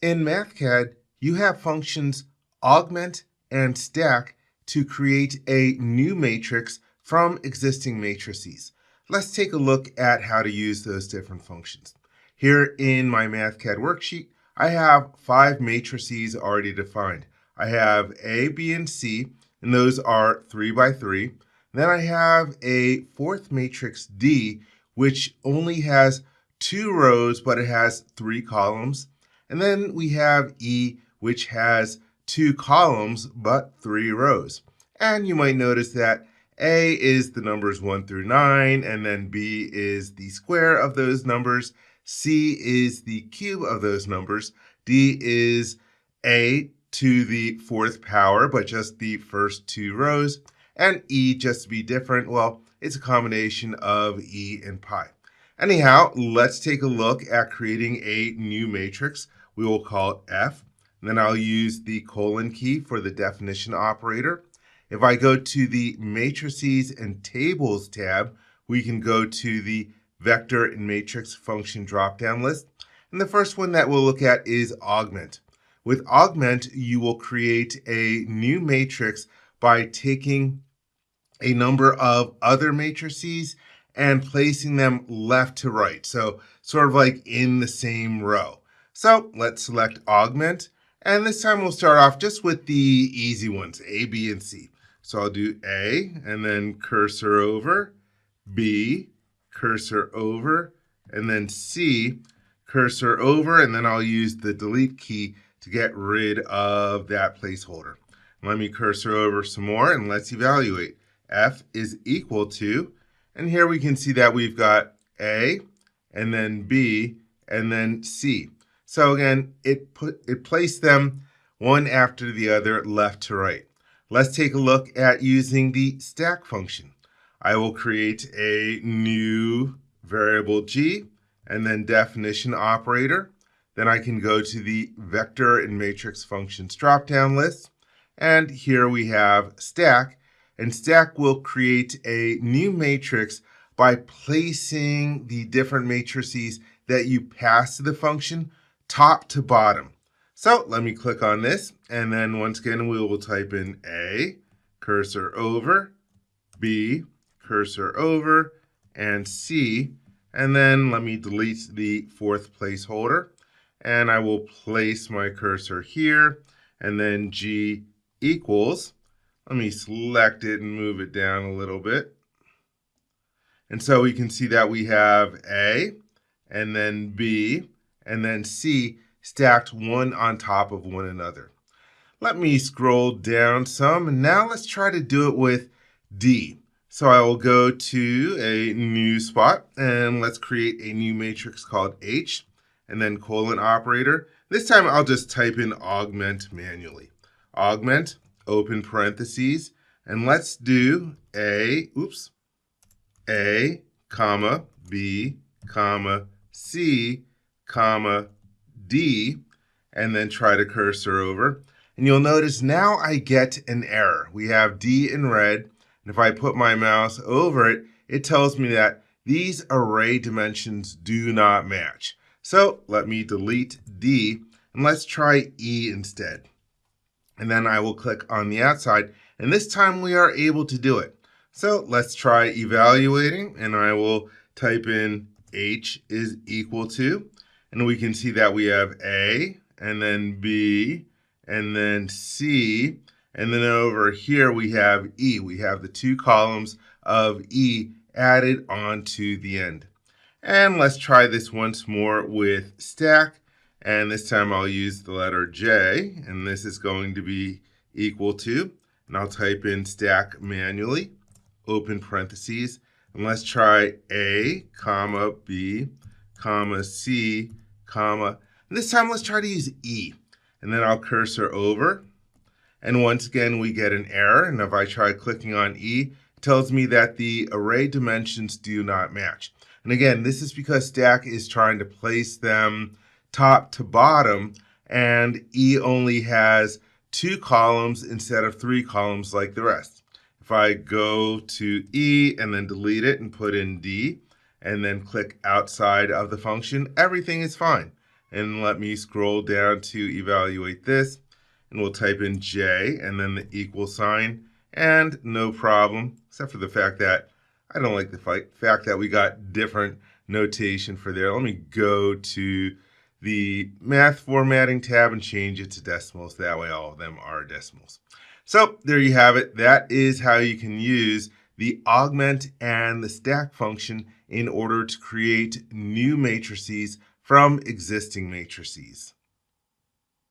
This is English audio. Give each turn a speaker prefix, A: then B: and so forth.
A: In Mathcad, you have functions augment and stack to create a new matrix from existing matrices. Let's take a look at how to use those different functions. Here in my Mathcad worksheet, I have 5 matrices already defined. I have A, B, and C, and those are 3 by 3. Then I have a fourth matrix D, which only has 2 rows, but it has 3 columns. And then we have E, which has 2 columns, but 3 rows. And you might notice that A is the numbers 1 through 9, and then B is the square of those numbers. C is the cube of those numbers. D is A to the 4th power, but just the first 2 rows. And E, just to be different, well, it's a combination of E and pi. Anyhow, let's take a look at creating a new matrix. We will call it F. And then I'll use the colon key for the definition operator. If I go to the Matrices and Tables tab, we can go to the Vector and Matrix function drop-down list. And the first one that we'll look at is Augment. With Augment, you will create a new matrix by taking a number of other matrices and placing them left to right. So sort of like in the same row. So let's select Augment. And this time we'll start off just with the easy ones, A, B, and C. So I'll do A, and then cursor over, B, cursor over, and then C, cursor over, and then I'll use the delete key to get rid of that placeholder. Let me cursor over some more, and let's evaluate. F is equal to, and here we can see that we've got A, and then B, and then C. So again, it placed them one after the other, left to right. Let's take a look at using the stack function. I will create a new variable G, and then definition operator. Then I can go to the vector and matrix functions drop-down list. And here we have stack. And stack will create a new matrix by placing the different matrices that you pass to the function top to bottom. So let me click on this, and then once again we will type in A, cursor over, B, cursor over, and C, and then let me delete the 4th placeholder, and I will place my cursor here, and then G equals, let me select it and move it down a little bit. And so we can see that we have A, and then B, and then C stacked one on top of one another. Let me scroll down some, and now let's try to do it with D. So I will go to a new spot, and let's create a new matrix called H, and then colon operator. This time I'll just type in augment manually. Augment, open parentheses, and let's do A, comma, B, comma, C, comma, D, and then try to cursor over. And you'll notice now I get an error. We have D in red, and if I put my mouse over it, it tells me that these array dimensions do not match. So let me delete D, and let's try E instead. And then I will click on the outside, and this time we are able to do it. So let's try evaluating, and I will type in H is equal to, and we can see that we have A, and then B, and then C, and then over here we have E. We have the 2 columns of E added onto the end. And let's try this once more with stack, and this time I'll use the letter J, and this is going to be equal to, and I'll type in stack manually, open parentheses, and let's try A, comma, B, comma, C, comma, and this time let's try to use E. And then I'll cursor over, and once again we get an error, and if I try clicking on E, it tells me that the array dimensions do not match. And again, this is because stack is trying to place them top to bottom, and E only has 2 columns instead of 3 columns like the rest. If I go to E and then delete it and put in D, and then click outside of the function, everything is fine. And let me scroll down to evaluate this. And we'll type in J and then the equal sign. And no problem, except for the fact that I don't like the fact that we got different notation for there. Let me go to the math formatting tab and change it to decimals. That way all of them are decimals. So there you have it. That is how you can use the augment and the stack function in order to create new matrices from existing matrices.